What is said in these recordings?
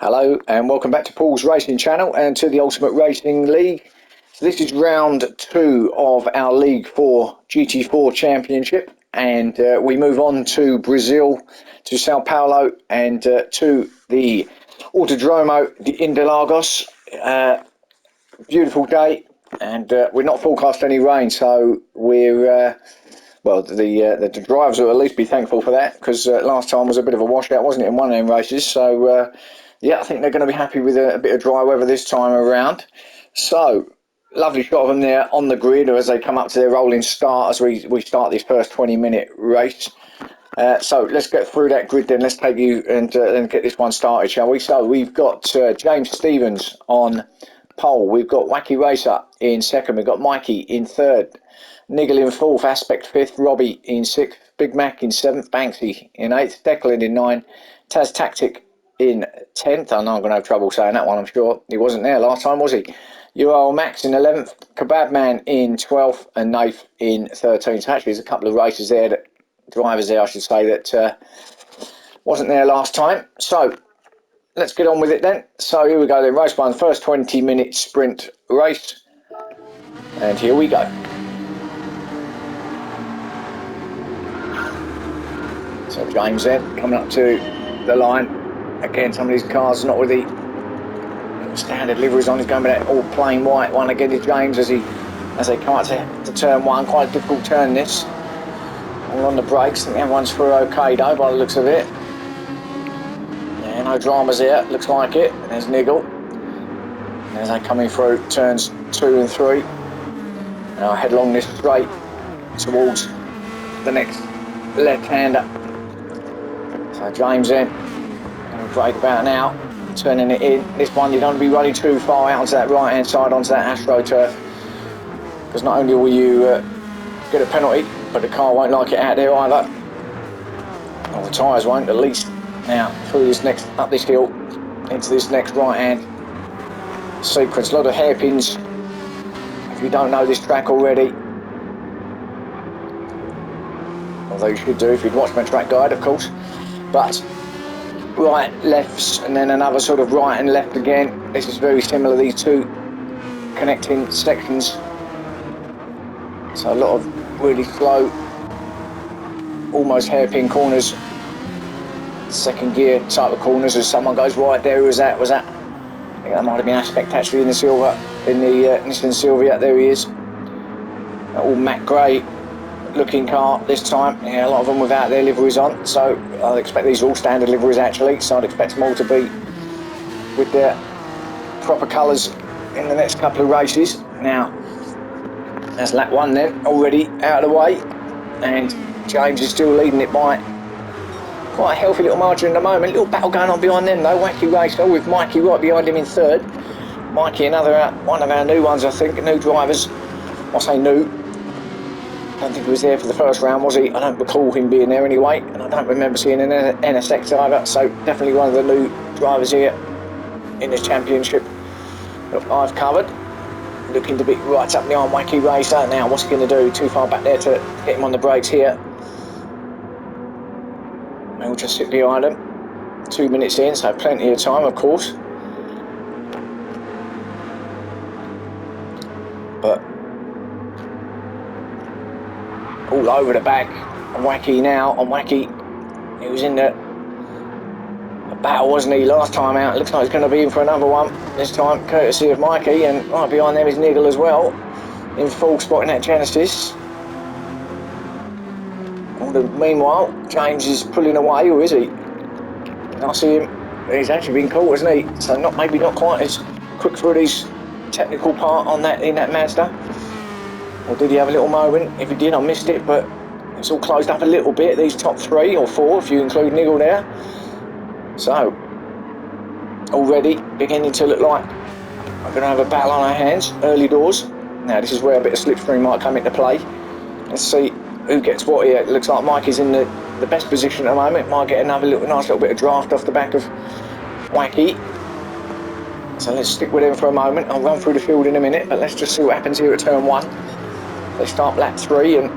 Hello and welcome back to Paul's Racing Channel and to the Ultimate Racing League. So this is round 2 of our League 4 GT4 Championship, and we move on to Brazil, to Sao Paulo, and to the Autodromo de Interlagos. Beautiful day, and we're not forecast any rain, so we're well, the drivers will at least be thankful for that, because last time was a bit of a washout, wasn't it, in one of them races? So yeah, I think they're going to be happy with a bit of dry weather this time around. So lovely shot of them there on the grid as they come up to their rolling start as we start this first 20-minute race. So let's get through that grid then. Let's take you and get this one started, shall we? So we've got James Stevens on pole. We've got Wacky Racer in second. We've got Mikey in third. Niggle in fourth. Aspect fifth. Robbie in sixth. Big Mac in seventh. Banksy in eighth. Declan in nine. Taz Tactic in 10th. I know I'm going to have trouble saying that one, I'm sure. He wasn't there last time, was he? URL Max in 11th. Kebab Man in 12th. And Nath in 13th. So actually there's a couple of races there, that drivers there I should say, that wasn't there last time. So let's get on with it then. So here we go then. Race 1, first 20-minute sprint race. And here we go. So James then coming up to the line. Again, some of these cars not with the standard liveries on. He's going with that all plain white one. Again is James as they come up to turn 1. Quite a difficult turn this. All on the brakes. I think everyone's through okay though by the looks of it. Yeah, no dramas here. Looks like it. There's Niggle. And as they coming through turns 2 and 3. Now headlong this straight towards the next left-hander. So James then brake about now, turning it in. This one you don't want to be running too far out onto that right hand side, onto that AstroTurf, because not only will you get a penalty, but the car won't like it out there either. Well, the tyres won't, at least. Now through this next, up this hill into this next right hand sequence. A lot of hairpins if you don't know this track already, although you should do if you'd watched my track guide, of course. But right, lefts, and then another sort of right and left again. This is very similar, these two connecting sections. So a lot of really slow, almost hairpin corners, second gear type of corners. As someone goes right there, who was that? I think that might have been Aspect actually in the silver, in the Nissan Silvia. There he is. All matte grey looking car this time. Yeah, a lot of them without their liveries on, so I'd expect these are all standard liveries actually, so I'd expect them all to be with their proper colours in the next couple of races. Now that's lap 1 then, already out of the way, and James is still leading it by quite a healthy little margin at the moment. Little battle going on behind them though. Wacky Racer with Mikey right behind him in third. Mikey, another one of our new ones, I think, new drivers. I say new, I don't think he was there for the first round, was he? I don't recall him being there anyway, and I don't remember seeing an NSX either, so definitely one of the new drivers here in this championship that I've covered. Looking to be right up behind Wacky Racer. Now what's he going to do? Too far back there to get him on the brakes here. We'll just sit behind him. 2 minutes in, so plenty of time, of course. But all over the back on Wacky now. On Wacky, he was in the battle, wasn't he, last time out? It looks like he's going to be in for another one this time, courtesy of Mikey, and right behind them is Niggle as well, in full spotting that Genesis. Meanwhile, James is pulling away, or is he? I see him. He's actually been caught, hasn't he? So maybe not quite as quick for his technical part on that in that Mazda. Or did he have a little moment? If he did, I missed it, but it's all closed up a little bit, these top 3 or 4 if you include Niggle there. So already beginning to look like we're going to have a battle on our hands early doors. Now this is where a bit of slipstream might come into play. Let's see who gets what here. It looks like Mike is in the best position at the moment. Might get another nice little bit of draft off the back of Wacky. So let's stick with him for a moment. I'll run through the field in a minute, but let's just see what happens here at turn 1. They start lap 3 and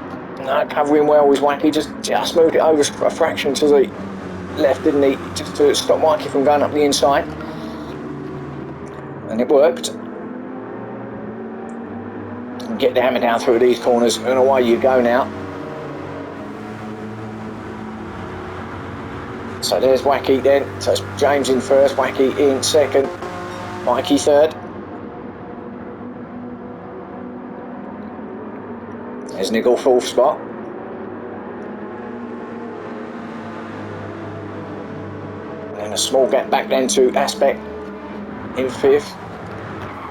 covering well with Wacky. Just moved it over a fraction to the left, didn't he? Just to stop Mikey from going up the inside. and it worked. And get the hammer down through these corners, and away you go now. So there's Wacky then. So it's James in first, Wacky in second, Mikey third. There's Niggle fourth spot. And then a small gap back then to Aspect in fifth.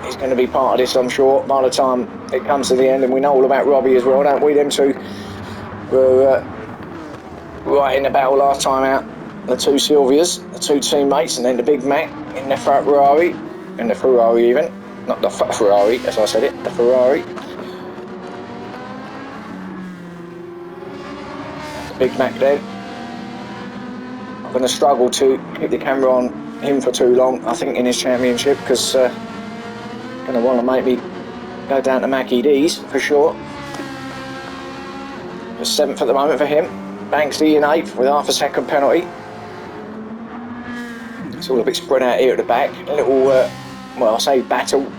He's going to be part of this, I'm sure, by the time it comes to the end. And we know all about Robbie as well, don't we? Them two were right in the battle last time out. The two Sylvias, the two teammates, and then the Big Mac in the Ferrari, and the Ferrari even. Not the Ferrari, as I said it, the Ferrari. The Big Mac then. I'm going to struggle to keep the camera on him for too long, I think, in his championship, because going to want to make me go down to Mackie D's for sure. The 7th at the moment for him. Banksy in 8th with half a second penalty. It's all a bit spread out here at the back. A little, well, I say battle.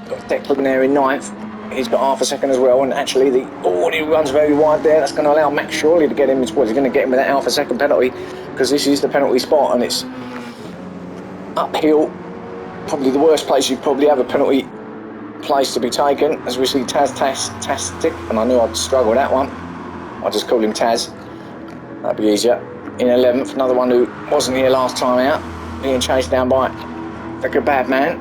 Got Declan there in 9th. He's got half a second as well, and actually he runs very wide there. That's going to allow Max Shorley to get him. Well, he's going to get him with that half a second penalty, because this is the penalty spot and it's uphill. Probably the worst place you'd probably have a penalty place to be taken, as we see Tastic, and I knew I'd struggle with that one. I'll just call him Taz. That'd be easier. In 11th, another one who wasn't here last time out, being chased down by the Kebab Man.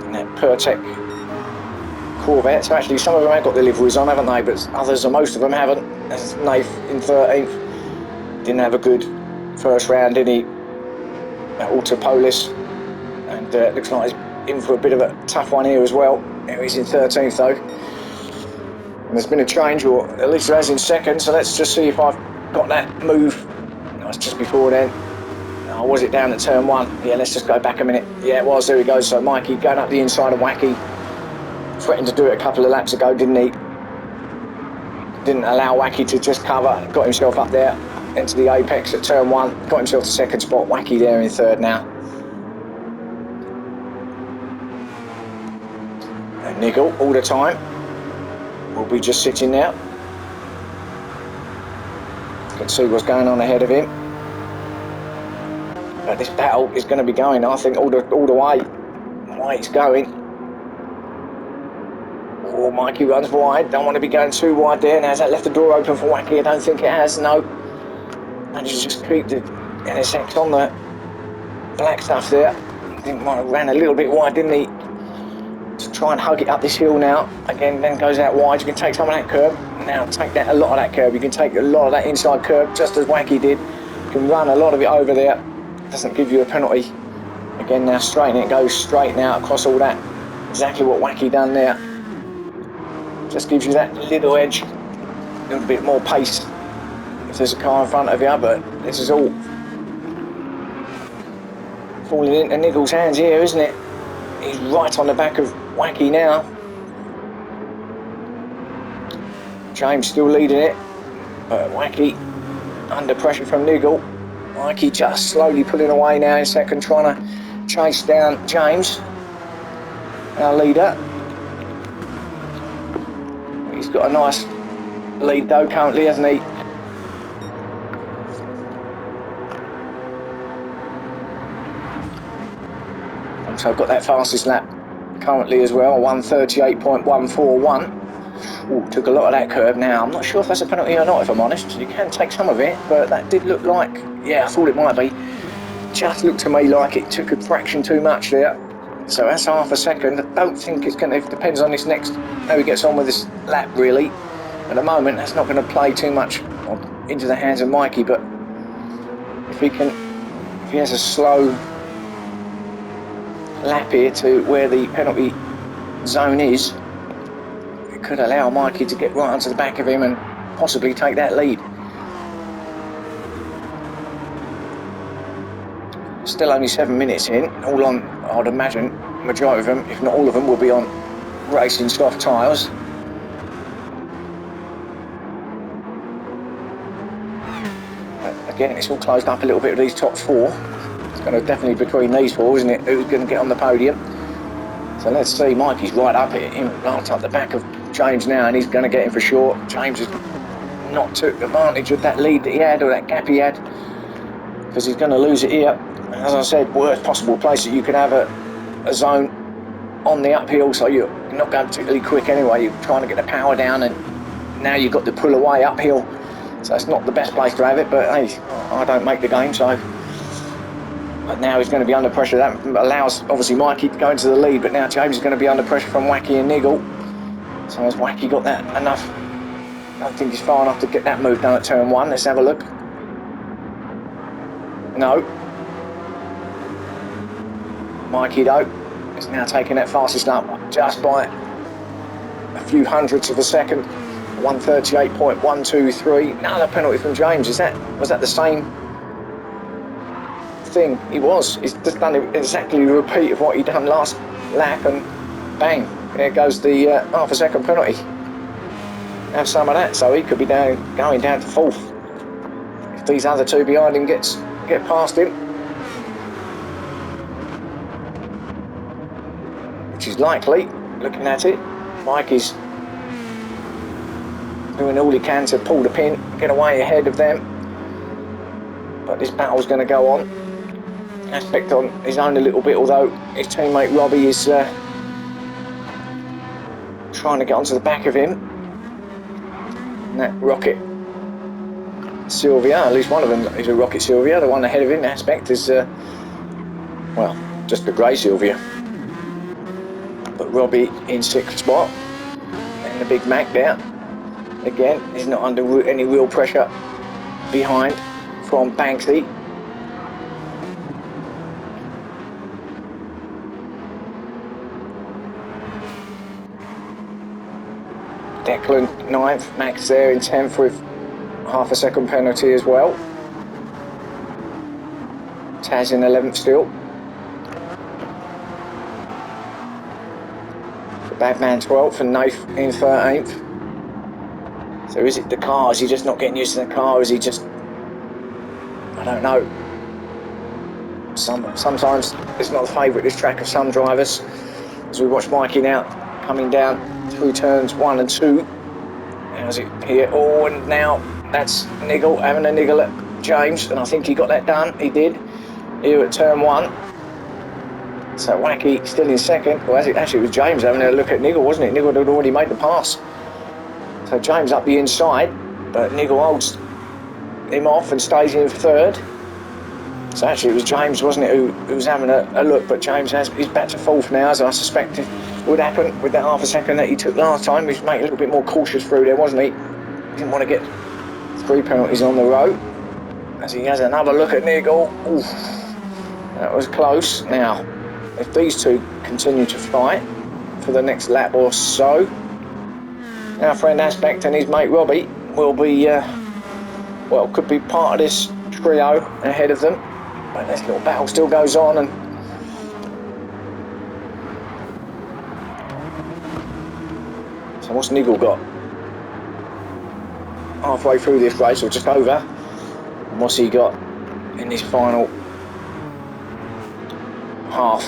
And that Pertec Corvette. So actually some of them have got the liveries on, haven't they? But others, or most of them, haven't. There's Nath in 13th. Didn't have a good first round, did he? Autopolis. And looks like he's in for a bit of a tough one here as well. He's in 13th though. And there's been a change, or at least there has in second, so let's just see if I've got that move. No, it's just before then. Oh, was it down at turn 1? Yeah, let's just go back a minute. Yeah, it was, there he goes. So Mikey going up the inside of Wacky. Threatened to do it a couple of laps ago, didn't he? Didn't allow Wacky to just cover. Got himself up there into the apex at turn 1. Got himself to second spot. Wacky there in third now. And Niggle all the time. We'll be just sitting now. You can see what's going on ahead of him. But this battle is going to be going, I think, all the way. The way it's going. Oh, Mikey runs wide. Don't want to be going too wide there. Now, has that left the door open for Wacky? I don't think it has, no. Managed to just keep the NSX on the black stuff there. I think might have ran a little bit wide, didn't he? To try and hug it up this hill now. Again, then goes out wide. You can take some of that curb. Now take that, a lot of that curb. You can take a lot of that inside curb, just as Wacky did. You can run a lot of it over there. It doesn't give you a penalty. Again, now straighten it. Goes straight now across all that. Exactly what Wacky done there. Just gives you that little edge. A little bit more pace if there's a car in front of you. But this is all falling into Niggle's hands here, isn't it? He's right on the back of Wacky now. James still leading it, but Wacky under pressure from Niggle. Wacky just slowly pulling away now in second, trying to chase down James, our leader. He's got a nice lead though currently, hasn't he? So I've got that fastest lap currently as well, 1:38.141. Ooh, took a lot of that curve now. I'm not sure if that's a penalty or not, if I'm honest. You can take some of it, but that did look like, yeah, I thought it might be. Just looked to me like it took a fraction too much there. So that's half a second. I don't think it's going to, it depends on this next, how he gets on with this lap really. At the moment, that's not going to play too much into the hands of Mikey, but if he has a slow lap here to where the penalty zone is, it could allow Mikey to get right onto the back of him and possibly take that lead. Still only 7 minutes in, all on, I'd imagine, majority of them, if not all of them, will be on racing soft tyres. Again, it's all closed up a little bit with these top 4. going to definitely between these four, isn't it? Who's going to get on the podium? So let's see. Mikey's right up at him, right up the back of James now, and he's going to get him for sure. James has not took advantage of that lead that he had, or that gap he had, because he's going to lose it here. As I said, worst possible place that you could have a zone on the uphill, so you're not going particularly quick anyway. You're trying to get the power down, and now you've got to pull away uphill. So it's not the best place to have it, but hey, I don't make the game, so. But now he's going to be under pressure. That allows, obviously, Mikey to go into the lead, but now James is going to be under pressure from Wacky and Niggle. So has Wacky got that enough? I don't think he's far enough to get that move done at turn one. Let's have a look. No. Mikey, though, is now taking that fastest lap just by a few hundredths of a second. 138.123. Another penalty from James. Was that the same thing? He's just done exactly the repeat of what he done last lap, and bang, there goes the half a second penalty. Have some of that, so he could be going down to fourth if these other two behind him get past him, which is likely. Looking at it, Mike is doing all he can to pull the pin, get away ahead of them, but this battle's going to go on. Aspect on his own a little bit, although his teammate Robbie is trying to get onto the back of him. And that Rocket Sylvia, at least one of them is a Rocket Sylvia. The one ahead of him, Aspect, is well, just a grey Sylvia. But Robbie in sixth spot, and the Big Mac there. Again, he's not under any real pressure behind from Banksy. Declan 9th, Max there in 10th with half a second penalty as well. Taz in 11th still. The Bagman 12th and Nath in 13th. So is it the car? Is he just not getting used to the car? Is he just... I don't know. Sometimes it's not the favourite, this track, of some drivers. As we watch Mikey now coming down through turns 1 and 2. How's it here? Oh, and now that's Niggle having a niggle at James, and I think he got that done. He did here at turn 1. So Wacky still in second. Well, actually it was James having a look at Niggle, wasn't it? Niggle had already made the pass. So James up the inside, but Niggle holds him off and stays in third. So actually it was James, wasn't it, who was having a look, but James he's back to fourth now, as I suspected would happen with that half a second that he took last time. He was making a little bit more cautious through there, wasn't he? Didn't want to get 3 penalties on the row. As he has another look at Niggle. Oof, that was close. Now, if these two continue to fight for the next lap or so, our friend Aspect and his mate Robbie will be, well, could be part of this trio ahead of them. But this little battle still goes on, and so what's Niggle got? Halfway through this race, or just over. And what's he got in this final half?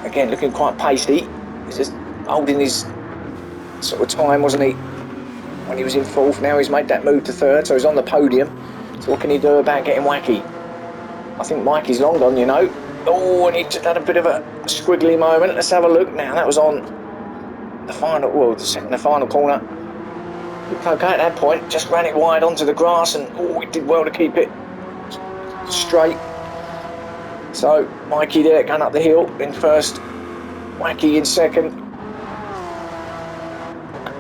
Again, looking quite pacey. He's just holding his sort of time, wasn't he, when he was in fourth? Now he's made that move to third, so he's on the podium. So what can he do about getting Wacky? I think Mikey's long gone, you know. Oh, and he just had a bit of a squiggly moment. Let's have a look now. That was on the final, well, the final corner. Okay, at that point, just ran it wide onto the grass, and oh, he did well to keep it straight. So Mikey there going up the hill in first, Wacky in second.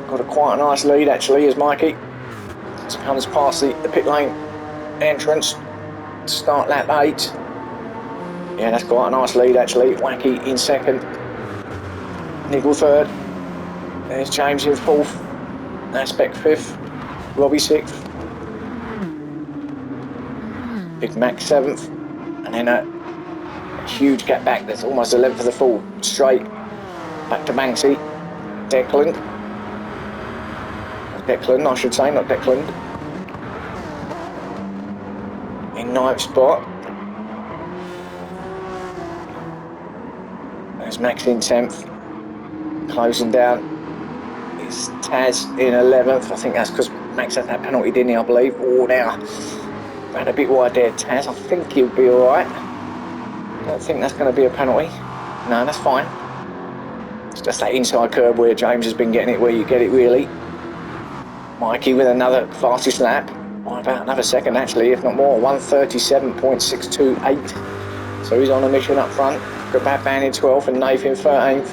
Got a quite a nice lead actually as Mikey comes past the pit lane entrance to start lap 8. Yeah, that's quite a nice lead actually. Wacky in second, Niggle third, there's James in fourth, Aspect fifth, Robbie sixth, Big Mac seventh, and then a huge gap back. That's almost a length of the full straight back to Banksy. Declan, I should say, not Declan, in 9th spot. There's Max in 10th. Closing down is Taz in 11th. I think that's because Max had that penalty, didn't he, I believe. Oh, now ran a bit wide there, Taz. I think he'll be alright. Don't think that's going to be a penalty. No, that's fine. It's just that inside curb where James has been getting it, where you get it really. Mikey with another fastest lap. By about another second actually, if not more. 1:37.628. So he's on a mission up front. Got Batman in 12th and Nath in 13th.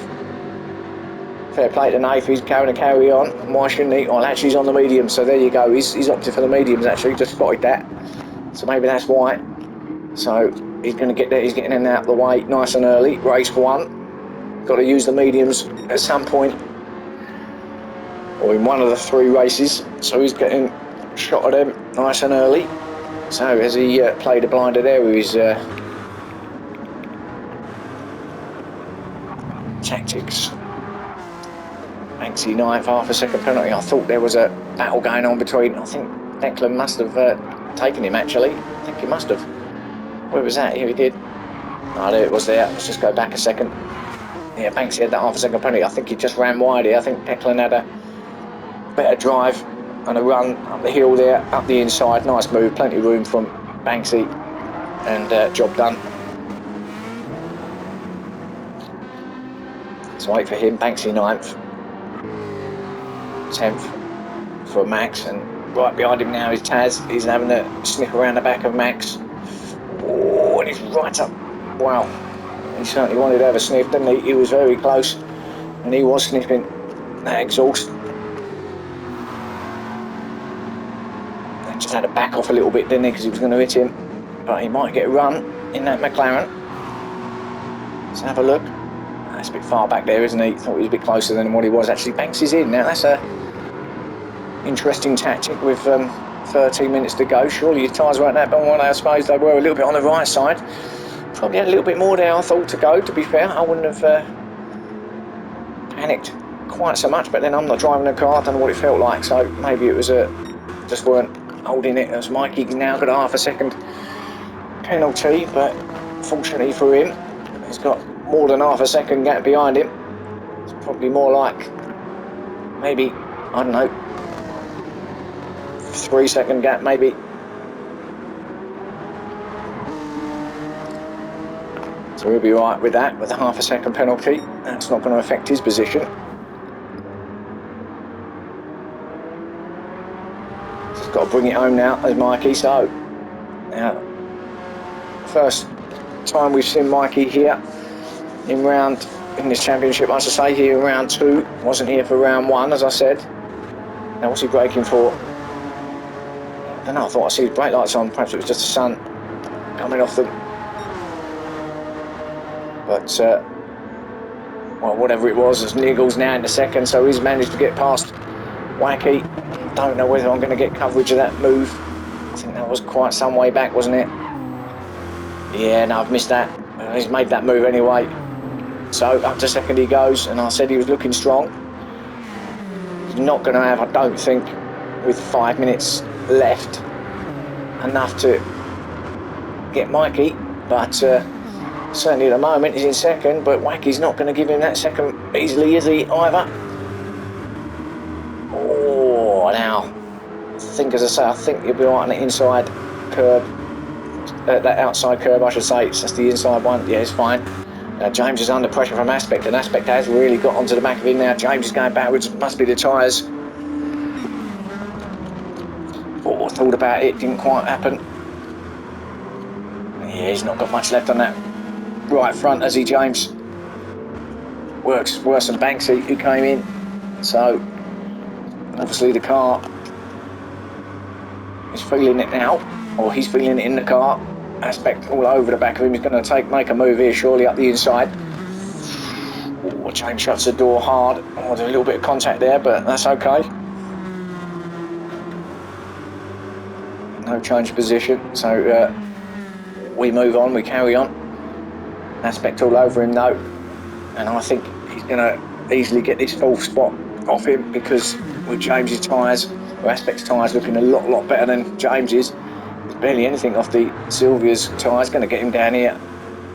Fair play to Nath, he's going to carry on. Why shouldn't he? Well, actually he's on the medium, so there you go. He's opted for the mediums actually, just spotted that. So maybe that's why. So he's going to get there, he's getting in out of the way nice and early. Race 1. Got to use the mediums at some point, or in one of the 3 races. So he's getting shot at them nice and early. So as he played a blinder there with his tactics. Banksy 9th, half a second penalty. I thought there was a battle going on between, I think Declan must have taken him actually. I think he must have. Where was that? Here he did. Oh, there it was there. Let's just go back a second. Yeah, Banksy had that half a second penalty. I think he just ran wide here. I think Declan had a better drive and a run up the hill there, up the inside. Nice move, plenty of room from Banksy, and job done. So wait for him. Banksy 9th. 10th for Max, and right behind him now is Taz. He's having a sniff around the back of Max. Oh, and he's right up. Wow. He certainly wanted to have a sniff, didn't he? He was very close, and he was sniffing that exhaust. And just had to back off a little bit, didn't he? Because he was going to hit him. But he might get a run in that McLaren. Let's have a look. That's a bit far back there, isn't he? Thought he was a bit closer than what he was actually. Banks is in now. That's a interesting tactic with 13 minutes to go. Surely your tyres weren't that bad. I suppose they were a little bit on the right side. Probably had a little bit more there, I thought, to go, to be fair. I wouldn't have panicked quite so much, but then I'm not driving the car, I don't know what it felt like, so maybe it was just weren't holding it. As Mikey now got a half a second penalty, but fortunately for him, he's got more than half a second gap behind him. It's probably more like maybe, I don't know, 3 second gap maybe. So he'll be right with that, with a half a second penalty. That's not going to affect his position. Just got to bring it home now as Mikey. So now, first time we've seen Mikey here in this championship, I should say, here in round 2. Wasn't here for round 1, as I said. Now what's he braking for? I don't know, I thought I see his brake lights on. Perhaps it was just the sun coming off them. But, well, whatever it was, there's Niggles now in the second, so he's managed to get past Wacky. Don't know whether I'm going to get coverage of that move. I think that was quite some way back, wasn't it? Yeah, no, I've missed that. He's made that move anyway. So up to second he goes, and I said he was looking strong. He's not going to have, I don't think, with 5 minutes left, enough to get Mikey, but certainly at the moment he's in second, but Wacky's not going to give him that second easily, is he, either? Oh, now, I think, as I say, I think he'll be right on the inside curb, that outside curb, I should say. It's just the inside one. Yeah, it's fine. James is under pressure from Aspect, and Aspect has really got onto the back of him now. James is going backwards. Must be the tyres. Oh, I thought about it. Didn't quite happen. Yeah, he's not got much left on that right front, has he, James? Works worse than Banksy, who came in. So, obviously the car is feeling it now, or he's feeling it in the car. Aspect all over the back of him. He's going to make a move here, surely up the inside. Oh, James shuts the door hard. Oh, there's a little bit of contact there, but that's okay. No change of position, so we move on, we carry on. Aspect all over him though, and I think he's going to easily get this 4th spot off him, because with James's tyres, or Aspect's tyres looking a lot better than James's. There's barely anything off the Sylvia's tyres going to get him down here,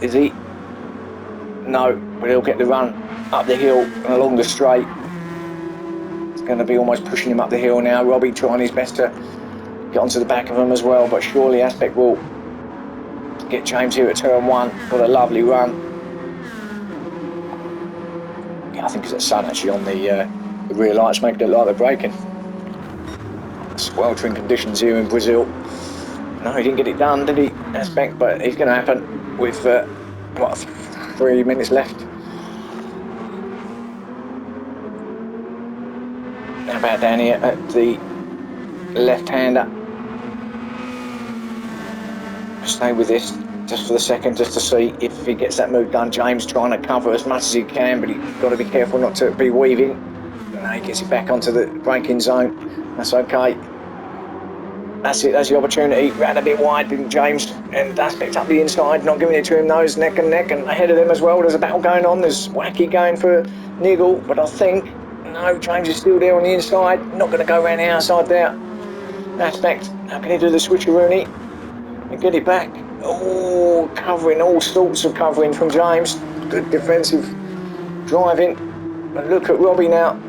is he? No, but he'll get the run up the hill and along the straight. It's going to be almost pushing him up the hill now. Robbie trying his best to get onto the back of him as well, but surely Aspect will get James here at turn 1. Got a lovely run. Yeah, I think it's the sun actually on the rear lights making it look like they're braking. Sweltering conditions here in Brazil. No, he didn't get it done, did he, Aspect? But it's going to happen with, 3 minutes left. How about down here at the left-hander? Stay with this just for the second, just to see if he gets that move done. James trying to cover as much as he can, but he's got to be careful not to be weaving. And he gets it back onto the braking zone. That's okay. That's it, that's the opportunity. Ran a bit wide, didn't James? And that's picked up the inside, not giving it to him, those neck and neck, and ahead of them as well. There's a battle going on. There's Wacky going for Niggle, but I think, no, James is still there on the inside. Not going to go around the outside there. Aspect, how can he do the switcheroony and get it back? Oh, covering, all sorts of covering from James. Good defensive driving. And look at Robbie now.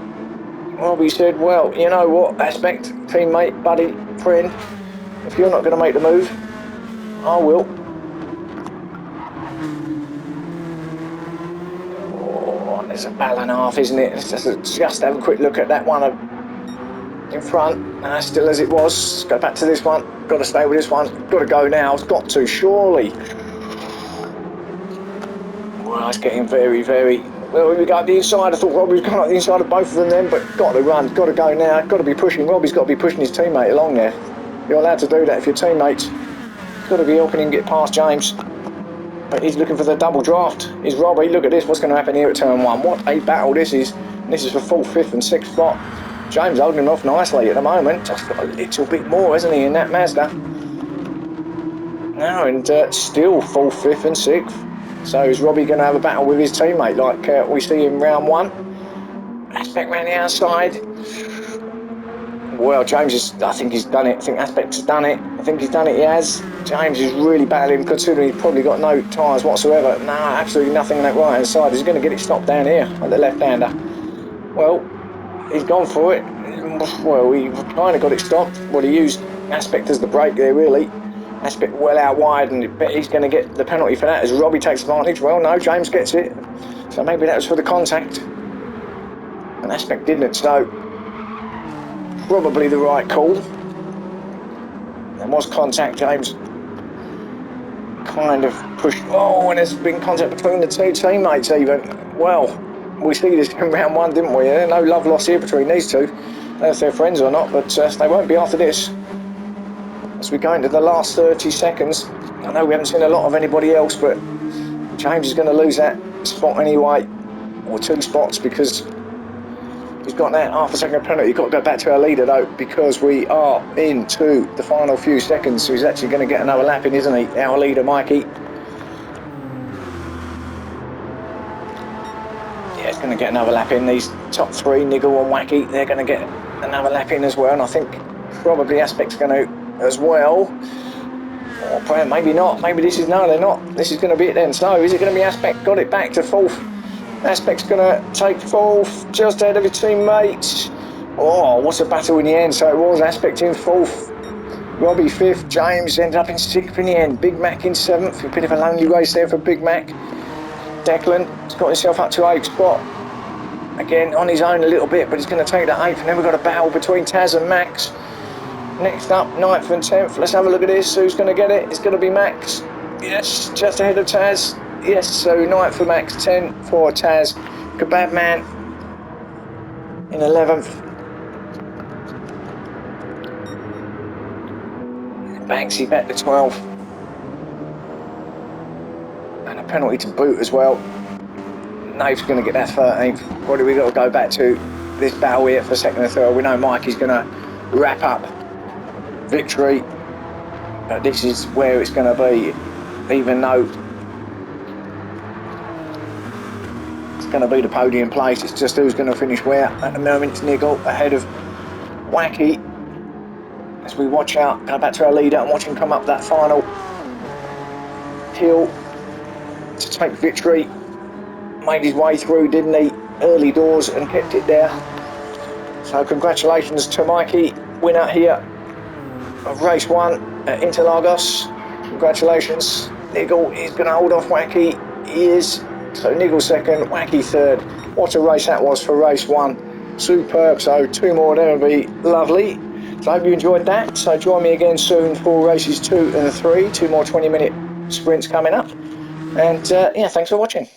Robbie said, well, you know what, Aspect, teammate, buddy, friend, if you're not going to make the move, I will. Oh, there's a barrel and a half, isn't it? Let's just have a quick look at that one in front. Still as it was. Let's go back to this one. Got to stay with this one. Got to go now. It's got to, surely. Well, it's getting very, very... Well, we go up the inside. I thought Robbie was going up the inside of both of them, but got to run, got to go now, got to be pushing. Robbie's got to be pushing his teammate along there. You're allowed to do that if your teammate's got to be helping him get past James. But he's looking for the double draft. Is Robbie? Look at this. What's going to happen here at turn 1? What a battle this is. This is for 4th, 5th, and 6th spot. James holding him off nicely at the moment. Just got a little bit more, hasn't he, in that Mazda? No, and still 4th, 5th, and 6th. So is Robbie going to have a battle with his teammate like we see in round 1? Aspect round the outside. Well, James is, I think he's done it. I think Aspect has done it. I think he's done it, he has. James is really battling, considering he's probably got no tyres whatsoever. No, absolutely nothing on that right hand side. He's going to get it stopped down here at the left-hander. Well, he's gone for it. Well, he kind of got it stopped. Well, he used Aspect as the brake there, really. Aspect well out wide, and he's going to get the penalty for that as Robbie takes advantage. Well, no, James gets it. So maybe that was for the contact. And Aspect didn't, so probably the right call. There was contact. James kind of pushed. Oh, and there's been contact between the two teammates even. Well, we see this in round 1, didn't we? No love lost here between these two. I don't know if they're friends or not, but they won't be after this. As we go into the last 30 seconds, I know we haven't seen a lot of anybody else, but James is going to lose that spot anyway, or 2 spots, because he's got that half a second penalty. He's got to go back to our leader though, because we are into the final few seconds, so he's actually going to get another lap in, isn't he? Our leader, Mikey. Yeah, he's going to get another lap in. These top 3, Niggle and Wacky, they're going to get another lap in as well, and I think probably Aspect's going to as well. Or maybe not. Maybe this is, no, they're not. This is going to be it then. So is it going to be Aspect? Got it back to 4th. Aspect's going to take 4th, just ahead of his teammates. Oh, what a battle in the end. So it was Aspect in 4th, Robbie 5th, James ended up in 6th in the end. Big Mac in 7th. A bit of a lonely race there for Big Mac. Declan has got himself up to 8th spot. Again, on his own a little bit, but he's going to take that 8th. And then we've got a battle between Taz and Max. Next up, 9th and 10th. Let's have a look at this. Who's going to get it? It's going to be Max. Yes, just ahead of Taz. Yes, so 9th for Max, 10th for Taz. Kebab Man in 11th. Banksy back to 12th. And a penalty to boot as well. Nave's going to get that 13th. What do we got to go back to this battle here for 2nd and 3rd? We know Mikey's going to wrap up victory, but this is where it's going to be, even though it's going to be the podium place. It's just who's going to finish where. At the moment it's Niggle ahead of Wacky as we watch out, go back to our leader and watch him come up that final hill to take victory. made his way through, didn't he, early doors, and kept it there. So congratulations to Mikey, winner here of race 1 at Interlagos. Congratulations. Niggle is going to hold off Wacky. He is. So Niggle second, Wacky third. What a race that was for race 1. Superb. So 2 more, that would be lovely. So I hope you enjoyed that. So join me again soon for races 2 and 3. 2 more 20-minute sprints coming up. And yeah, thanks for watching.